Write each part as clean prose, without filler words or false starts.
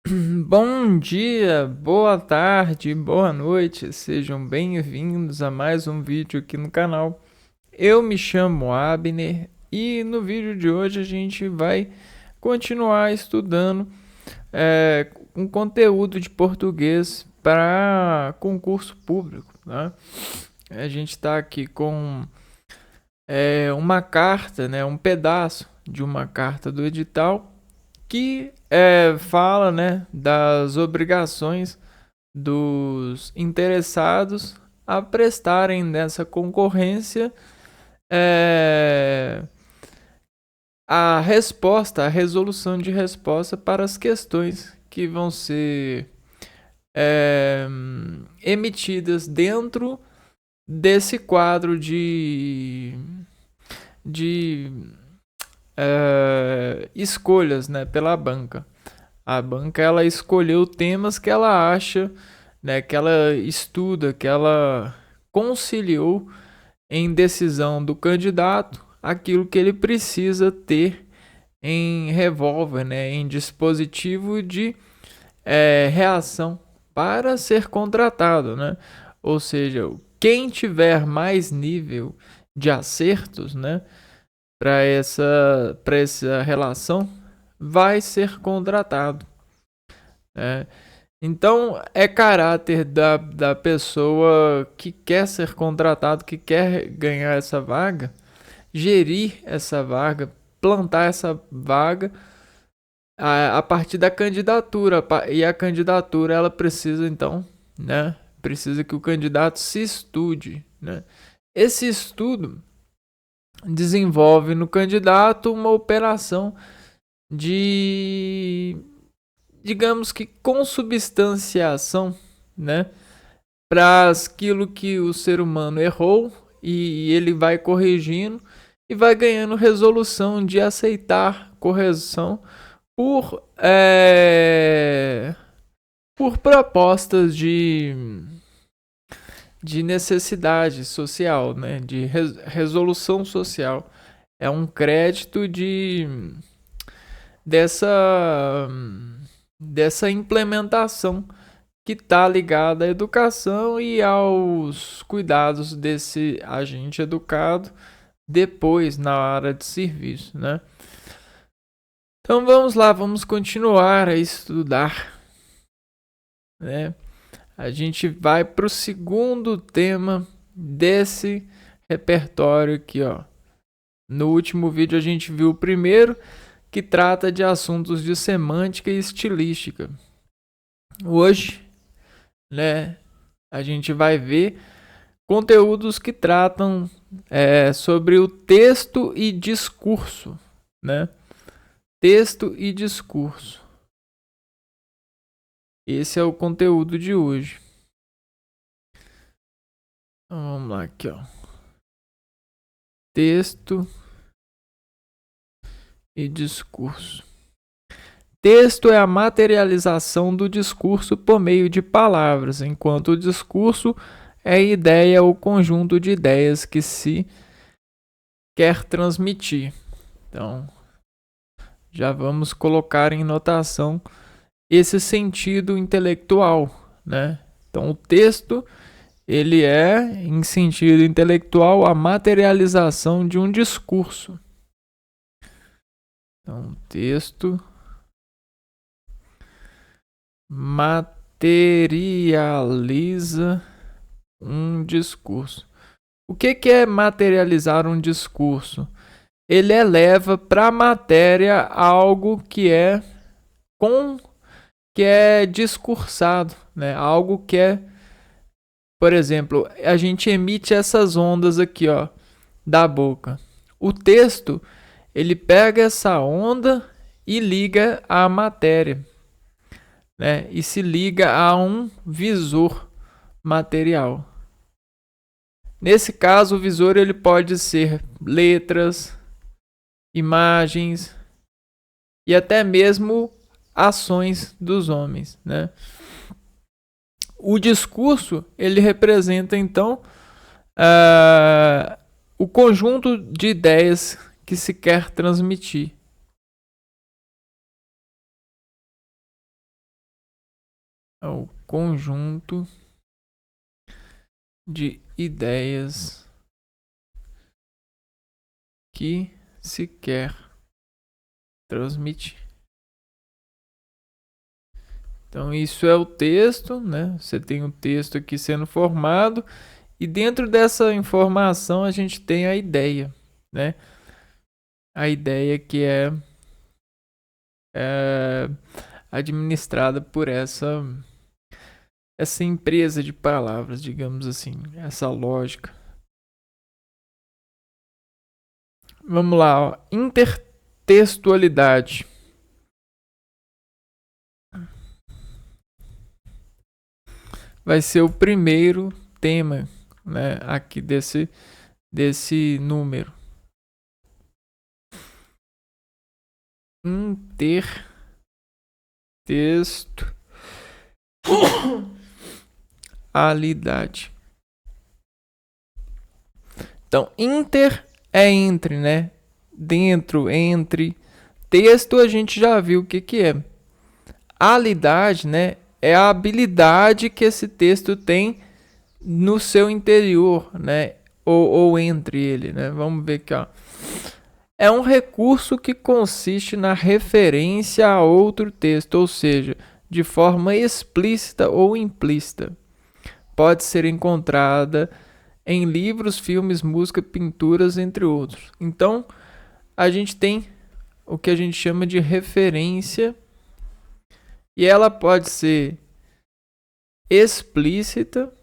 Bom dia, boa tarde, boa noite, sejam bem-vindos a mais um vídeo aqui no canal. Eu me chamo Abner e no vídeo de hoje a gente vai continuar estudando um conteúdo de português para concurso público, né? A gente está aqui com uma carta, né, um pedaço de uma carta do edital que fala, né, das obrigações dos interessados a prestarem nessa concorrência é, a resolução de resposta para as questões que vão ser é, emitidas dentro desse quadro de escolhas, né, pela banca. A banca ela escolheu temas que ela acha, né, que ela estuda, que ela conciliou em decisão do candidato aquilo que ele precisa ter em revólver, né, em dispositivo de reação para ser contratado, né? Ou seja, quem tiver mais nível de acertos, né, para essa relação vai ser contratado. Né? Então, é caráter da pessoa que quer ser contratado, que quer ganhar essa vaga, gerir essa vaga, plantar essa vaga a partir da candidatura. E a candidatura, ela precisa, então, né? Precisa que o candidato se estude, né? Esse estudo desenvolve no candidato uma operação de, digamos que, consubstanciação, né, para aquilo que o ser humano errou e ele vai corrigindo e vai ganhando resolução de aceitar correção por propostas de necessidade social, né, de resolução social. É um crédito dessa, dessa implementação que está ligada à educação e aos cuidados desse agente educado depois na área de serviço, né? Então vamos lá, vamos continuar a estudar, né? A gente vai para o segundo tema desse repertório aqui, ó. No último vídeo a gente viu o primeiro, que trata de assuntos de semântica e estilística. Hoje, né, a gente vai ver conteúdos que tratam sobre o texto e discurso, né? Texto e discurso. Esse é o conteúdo de hoje. Então, vamos lá aqui, ó. Texto e discurso. Texto é a materialização do discurso por meio de palavras, enquanto o discurso é a ideia ou conjunto de ideias que se quer transmitir. Então, já vamos colocar em notação esse sentido intelectual, né? Então, o texto ele é, em sentido intelectual, a materialização de um discurso. Então, texto materializa um discurso. O que é materializar um discurso? Ele eleva para a matéria algo que é discursado, né? Algo que é, por exemplo, a gente emite essas ondas aqui, ó, da boca. O texto, ele pega essa onda e liga à matéria, né? E se liga a um visor material. Nesse caso, o visor ele pode ser letras, imagens e até mesmo ações dos homens, né? O discurso ele representa então o conjunto de ideias que se quer transmitir. é o conjunto de ideias que se quer transmitir. Então isso é o texto, né? Você tem o texto aqui sendo formado e dentro dessa informação a gente tem a ideia, né? A ideia que é administrada por essa empresa de palavras, digamos assim, essa lógica. Vamos lá, ó. Intertextualidade. Vai ser o primeiro tema, né, aqui desse número. Intertextualidade. Então, inter é entre, né? Dentro, entre. Texto a gente já viu o que é. Alidade, né? É a habilidade que esse texto tem no seu interior, né? Ou entre ele, né? Vamos ver aqui, ó. É um recurso que consiste na referência a outro texto, ou seja, de forma explícita ou implícita. Pode ser encontrada em livros, filmes, música, pinturas, entre outros. Então, a gente tem o que a gente chama de referência e ela pode ser explícita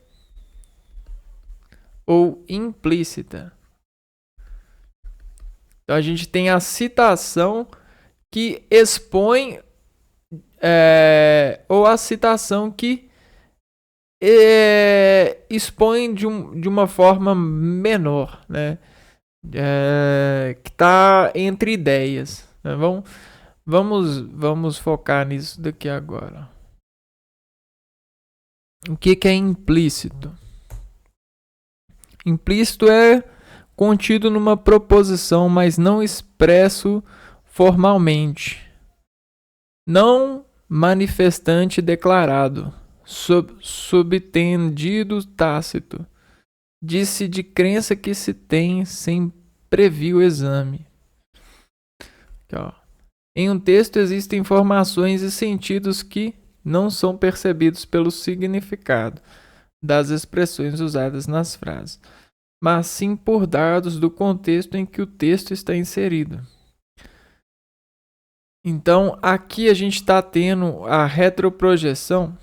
ou implícita. Então, a gente tem a citação que expõe ou a citação que expõe de uma forma menor, né? Que está entre ideias, né? Vamos focar nisso daqui agora. O que é implícito? Implícito é contido numa proposição, mas não expresso formalmente. Não manifestante declarado. Subtendido tácito. Disse de crença que se tem sem previo exame. Aqui, ó. Em um texto existem informações e sentidos que não são percebidos pelo significado das expressões usadas nas frases, mas sim por dados do contexto em que o texto está inserido. Então, aqui a gente está tendo a retroprojeção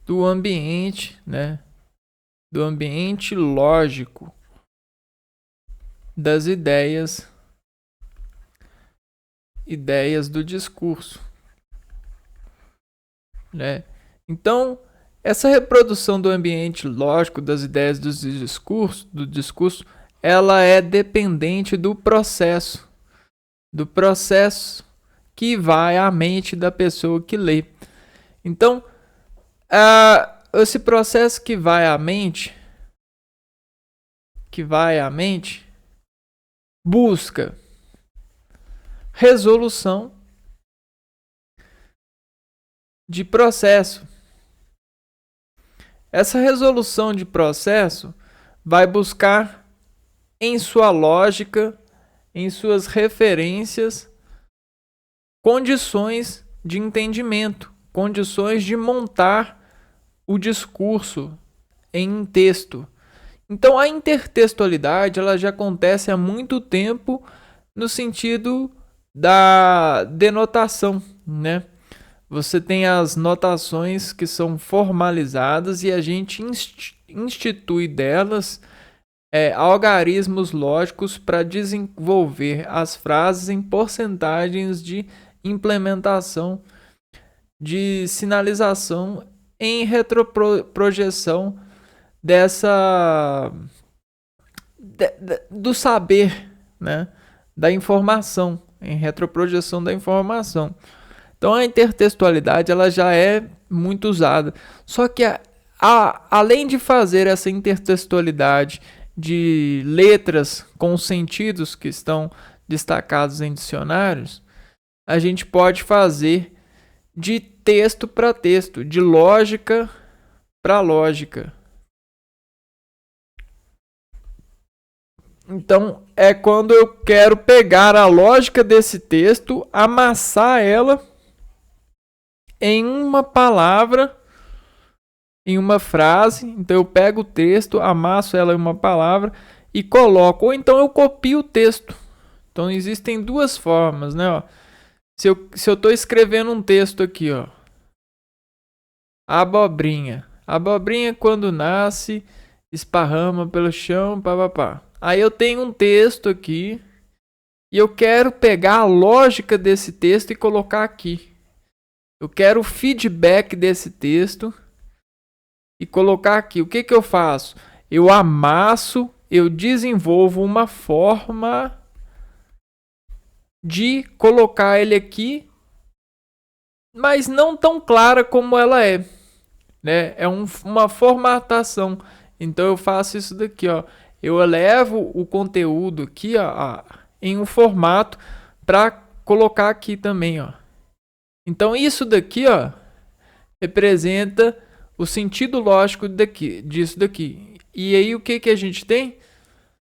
do ambiente, né? Do ambiente lógico das ideias do discurso, né? Então, essa reprodução do ambiente lógico das ideias do discurso, ela é dependente do processo que vai à mente da pessoa que lê. Então, esse processo que vai à mente busca resolução de processo. Essa resolução de processo vai buscar em sua lógica, em suas referências, condições de entendimento, condições de montar o discurso em texto. Então, a intertextualidade ela já acontece há muito tempo no sentido da denotação, né? Você tem as notações que são formalizadas e a gente institui delas algarismos lógicos para desenvolver as frases em porcentagens de implementação de sinalização em retroprojeção do saber, né? Da informação, em retroprojeção da informação. Então a intertextualidade ela já é muito usada. Só que além de fazer essa intertextualidade de letras com sentidos que estão destacados em dicionários, a gente pode fazer de texto para texto, de lógica para lógica. Então, é quando eu quero pegar a lógica desse texto, amassar ela em uma palavra, em uma frase. Então, eu pego o texto, amasso ela em uma palavra e coloco. Ou então, eu copio o texto. Então, existem duas formas, né? Ó. Se eu estou escrevendo um texto aqui, ó. Abobrinha. Abobrinha, quando nasce, esparrama pelo chão, papapá. Aí eu tenho um texto aqui e eu quero pegar a lógica desse texto e colocar aqui. Eu quero o feedback desse texto e colocar aqui. O que eu faço? Eu amasso, eu desenvolvo uma forma de colocar ele aqui, mas não tão clara como ela é. Né? É uma formatação. Então eu faço isso daqui, ó. Eu elevo o conteúdo aqui, ó, em um formato para colocar aqui também, ó. Então isso daqui, ó, representa o sentido lógico disso daqui. E aí o que a gente tem?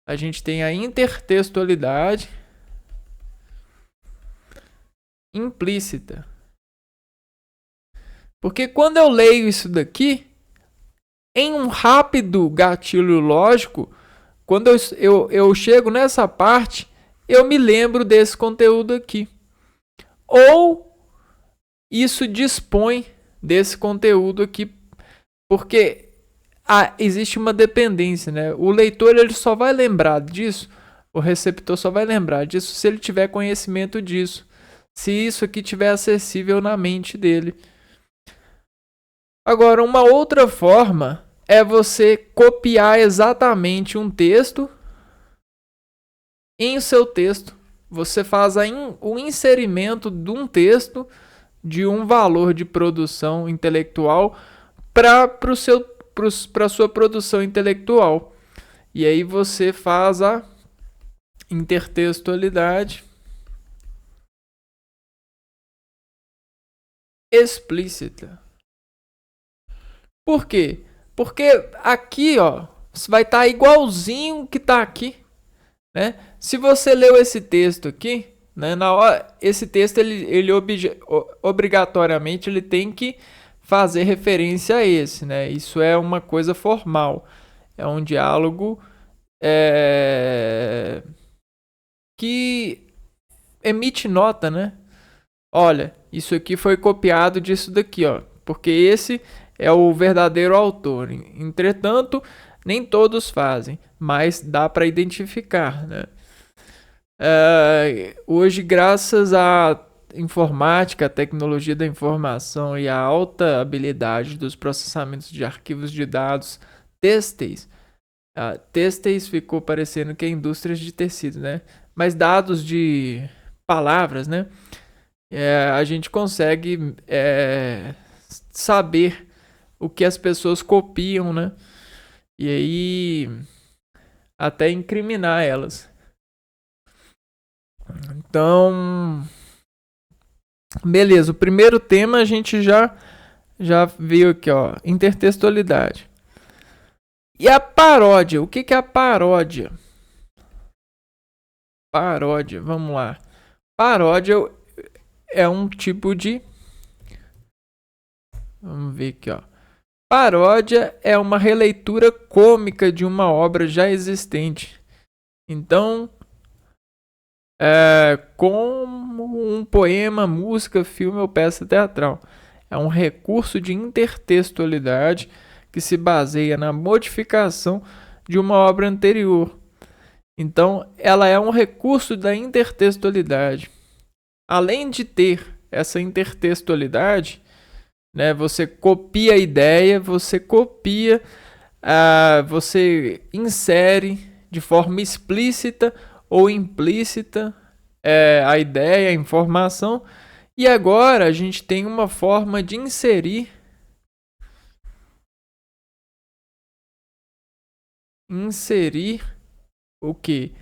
A gente tem a intertextualidade implícita. Porque quando eu leio isso daqui, em um rápido gatilho lógico, quando eu chego nessa parte, eu me lembro desse conteúdo aqui. Ou isso dispõe desse conteúdo aqui, porque existe uma dependência, né? O leitor ele só vai lembrar disso, o receptor só vai lembrar disso se ele tiver conhecimento disso, se isso aqui estiver acessível na mente dele. Agora, uma outra forma é você copiar exatamente um texto em seu texto. Você faz o inserimento de um texto de um valor de produção intelectual para a sua produção intelectual. E aí você faz a intertextualidade explícita. Por quê? Porque aqui, ó, vai estar igualzinho que está aqui, né? Se você leu esse texto aqui, né, na hora, esse texto ele obrigatoriamente ele tem que fazer referência a esse, né? Isso é uma coisa formal, é um diálogo que emite nota, né? Olha, isso aqui foi copiado disso daqui, ó, porque esse é o verdadeiro autor. Entretanto, nem todos fazem, mas dá para identificar, né? Hoje, graças à informática, à tecnologia da informação e à alta habilidade dos processamentos de arquivos de dados têxteis, têxteis ficou parecendo que é indústria de tecido, né? Mas dados de palavras, né? A gente consegue saber o que as pessoas copiam, né? E aí até incriminar elas. Então, beleza, o primeiro tema a gente já viu aqui, ó, intertextualidade. E a paródia, o que é a paródia? Paródia, vamos lá. Paródia é um tipo de... Vamos ver aqui, ó. Paródia é uma releitura cômica de uma obra já existente. Então, como um poema, música, filme ou peça teatral. É um recurso de intertextualidade que se baseia na modificação de uma obra anterior. Então, ela é um recurso da intertextualidade. Além de ter essa intertextualidade, né, você copia a ideia, você você insere de forma explícita ou implícita a ideia, a informação. E agora a gente tem uma forma de inserir o que?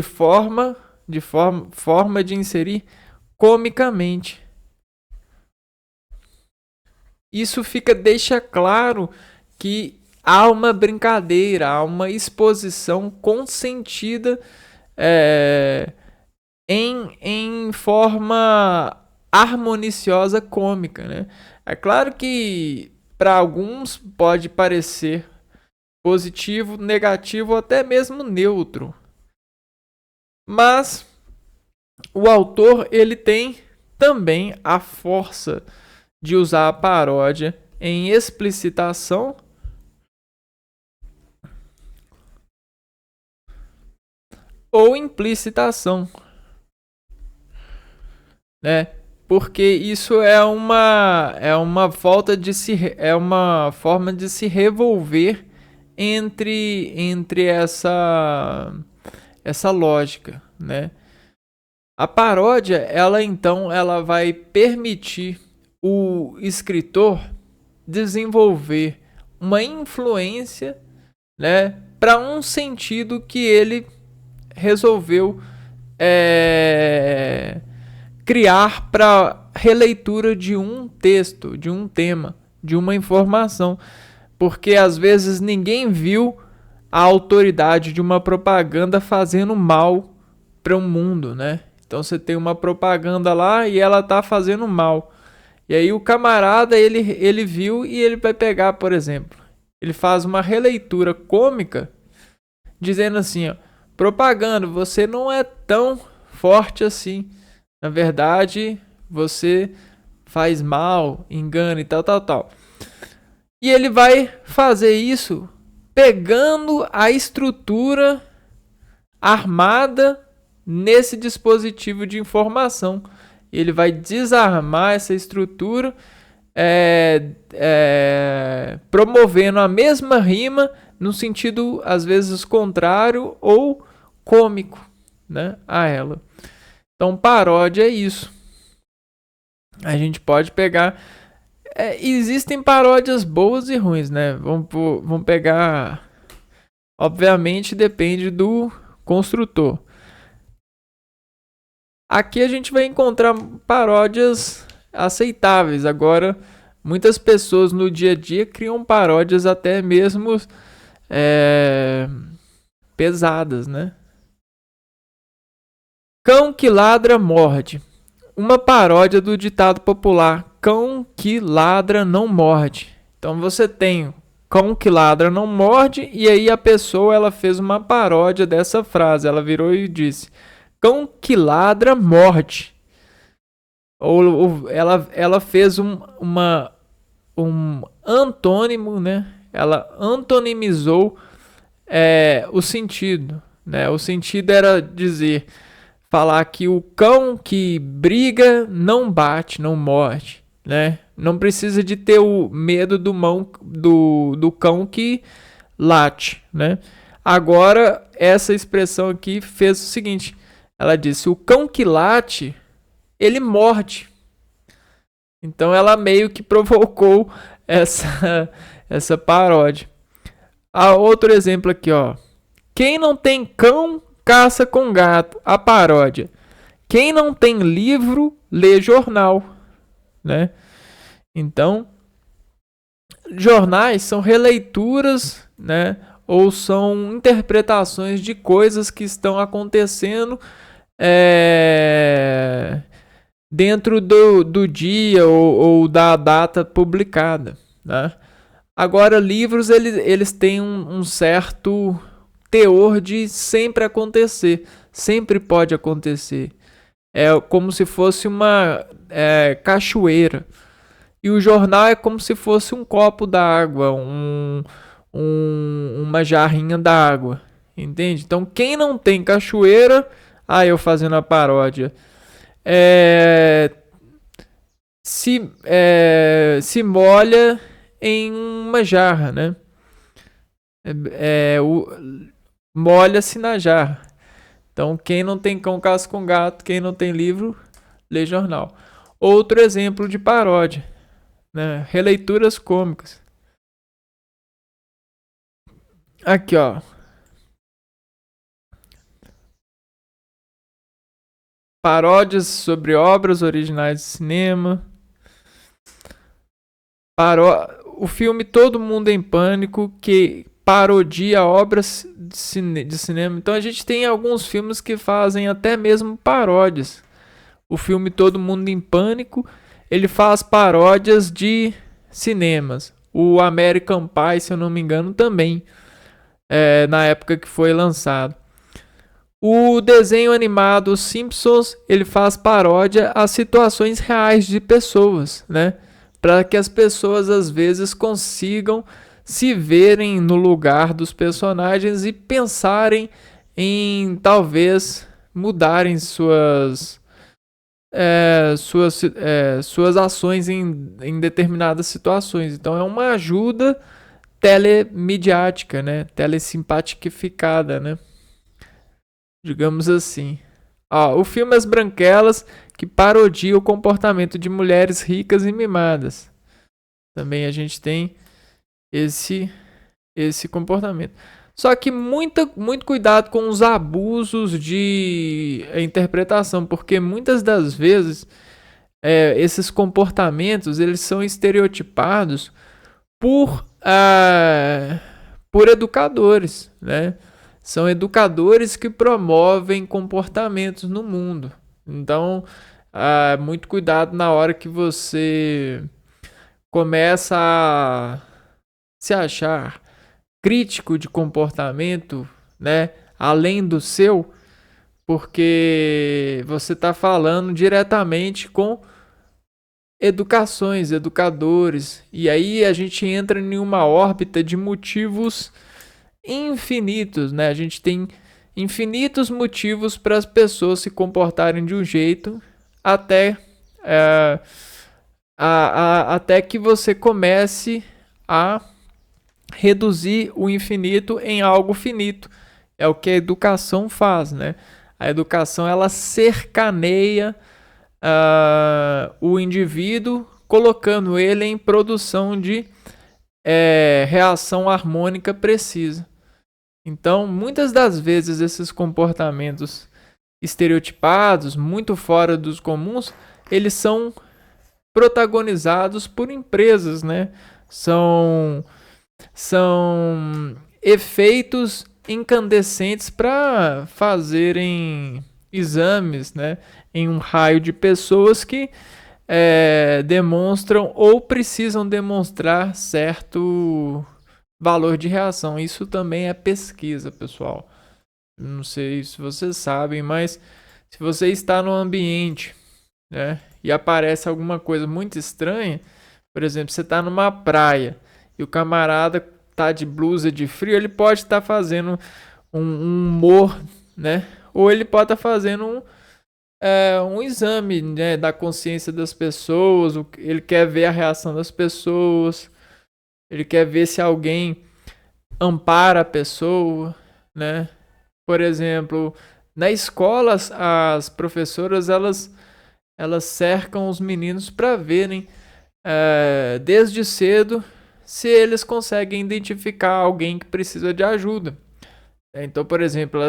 Forma de inserir comicamente. Isso deixa claro que há uma brincadeira, há uma exposição consentida em forma harmoniciosa cômica, né? É claro que para alguns pode parecer positivo, negativo ou até mesmo neutro. Mas o autor ele tem também a força de usar a paródia em explicitação ou implicitação, né? Porque isso é uma falta de é uma forma de se revolver entre essa lógica, né? A paródia, ela vai permitir o escritor desenvolver uma influência, né, para um sentido que ele resolveu criar para releitura de um texto, de um tema, de uma informação, porque às vezes ninguém viu a autoridade de uma propaganda fazendo mal para o mundo, né? Então você tem uma propaganda lá e ela tá fazendo mal. E aí o camarada ele viu e ele vai pegar, por exemplo, ele faz uma releitura cômica dizendo assim, ó, propaganda, você não é tão forte assim. Na verdade, você faz mal, engana e tal, tal, tal. E ele vai fazer isso pegando a estrutura armada nesse dispositivo de informação. Ele vai desarmar essa estrutura, promovendo a mesma rima no sentido às vezes contrário ou cômico, né, a ela. Então paródia é isso. A gente pode pegar. Existem paródias boas e ruins, né? Vamos pegar. Obviamente depende do construtor. Aqui a gente vai encontrar paródias aceitáveis. Agora, muitas pessoas no dia a dia criam paródias até mesmo pesadas, né? Cão que ladra morde. Uma paródia do ditado popular: cão que ladra não morde. Então você tem cão que ladra não morde, e aí a pessoa ela fez uma paródia dessa frase. Ela virou e disse: cão que ladra morde. Ou ela fez um antônimo, né? Ela antonimizou o sentido, né? O sentido era falar que o cão que briga não bate, não morde, né? Não precisa de ter o medo do cão que late, né? Agora, essa expressão aqui fez o seguinte, ela disse, o cão que late, ele morde. Então ela meio que provocou essa paródia. Outro exemplo aqui, ó. Quem não tem cão, caça com gato. A paródia. Quem não tem livro, lê jornal, né? Então, jornais são releituras, né? Ou são interpretações de coisas que estão acontecendo dentro do dia ou da data publicada, né? Agora, livros, eles têm um certo teor de sempre acontecer. Sempre pode acontecer. É como se fosse uma cachoeira. E o jornal é como se fosse um copo d'água, uma jarrinha d'água. Entende? Então, quem não tem cachoeira... eu fazendo a paródia. Se molha em uma jarra, né? Molha-se na jarra. Então, quem não tem cão, caça com gato. Quem não tem livro, lê jornal. Outro exemplo de paródia, né? Releituras cômicas. Aqui, ó. paródias sobre obras originais de cinema, o filme Todo Mundo em Pânico, que parodia obras de cinema. Então a gente tem alguns filmes que fazem até mesmo paródias. O filme Todo Mundo em Pânico, ele faz paródias de cinemas. O American Pie, se eu não me engano, também, na época que foi lançado. O desenho animado Simpsons, ele faz paródia a situações reais de pessoas, né? Para que as pessoas às vezes consigam se verem no lugar dos personagens e pensarem em talvez mudarem suas ações em determinadas situações. Então é uma ajuda telemediática, né? Telesimpatificada, né? Digamos assim. O filme As Branquelas, que parodia o comportamento de mulheres ricas e mimadas. Também a gente tem esse comportamento. Só que muito cuidado com os abusos de interpretação, porque muitas das vezes esses comportamentos eles são estereotipados por educadores, né? São educadores que promovem comportamentos no mundo. Então, muito cuidado na hora que você começa a se achar crítico de comportamento, né? Além do seu, porque você está falando diretamente com educadores, e aí a gente entra em uma órbita de motivos infinitos, né? A gente tem infinitos motivos para as pessoas se comportarem de um jeito até até que você comece a reduzir o infinito em algo finito. É o que a educação faz, né? A educação ela cercaneia o indivíduo, colocando ele em produção de reação harmônica precisa. Então, muitas das vezes esses comportamentos estereotipados, muito fora dos comuns, eles são protagonizados por empresas, né? São efeitos incandescentes para fazerem exames, né? Em um raio de pessoas que demonstram ou precisam demonstrar certo valor de reação. Isso também é pesquisa, pessoal. Não sei se vocês sabem, mas se você está no ambiente, né, e aparece alguma coisa muito estranha, por exemplo, você está numa praia e o camarada tá de blusa de frio, ele pode estar fazendo um humor, né? Ou ele pode estar fazendo um exame, né, da consciência das pessoas, ele quer ver a reação das pessoas, ele quer ver se alguém ampara a pessoa, né? Por exemplo, na escola as professoras elas cercam os meninos para verem desde cedo se eles conseguem identificar alguém que precisa de ajuda. Então, por exemplo,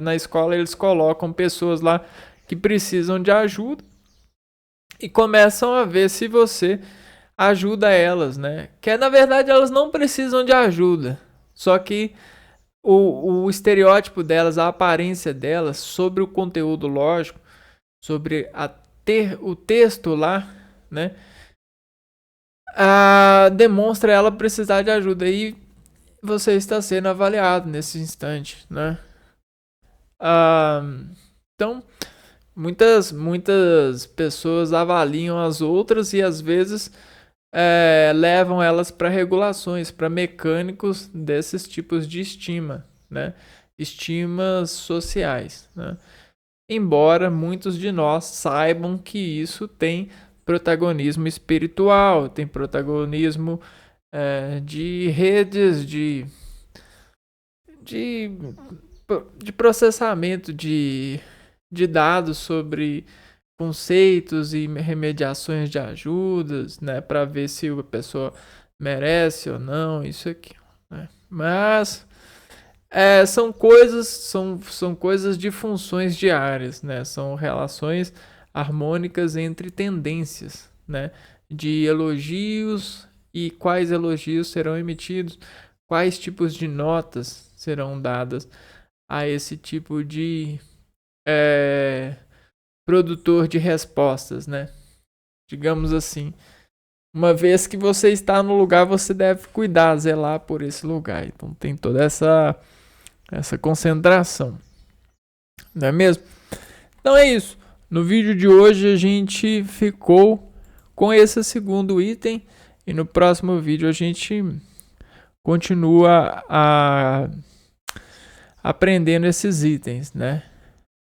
na escola eles colocam pessoas lá que precisam de ajuda e começam a ver se você ajuda elas, né? Que na verdade elas não precisam de ajuda, só que o estereótipo delas, a aparência delas sobre o conteúdo lógico, sobre o texto lá, né? Demonstra ela precisar de ajuda e você está sendo avaliado nesse instante, né? Então, muitas pessoas avaliam as outras e às vezes levam elas para regulações, para mecânicos desses tipos de estima, né? Estimas sociais, né? Embora muitos de nós saibam que isso tem protagonismo espiritual, tem protagonismo de redes de processamento de dados sobre conceitos e remediações de ajudas, né, para ver se a pessoa merece ou não, isso aqui, né? Mas São coisas de funções diárias, né? São relações harmônicas entre tendências, né? De elogios e quais elogios serão emitidos, quais tipos de notas serão dadas a esse tipo de produtor de respostas, né? Digamos assim. Uma vez que você está no lugar, você deve cuidar, zelar por esse lugar. Então tem toda essa concentração, não é mesmo? Então é isso. No vídeo de hoje a gente ficou com esse segundo item e no próximo vídeo a gente continua aprendendo esses itens, né?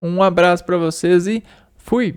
Um abraço para vocês e fui!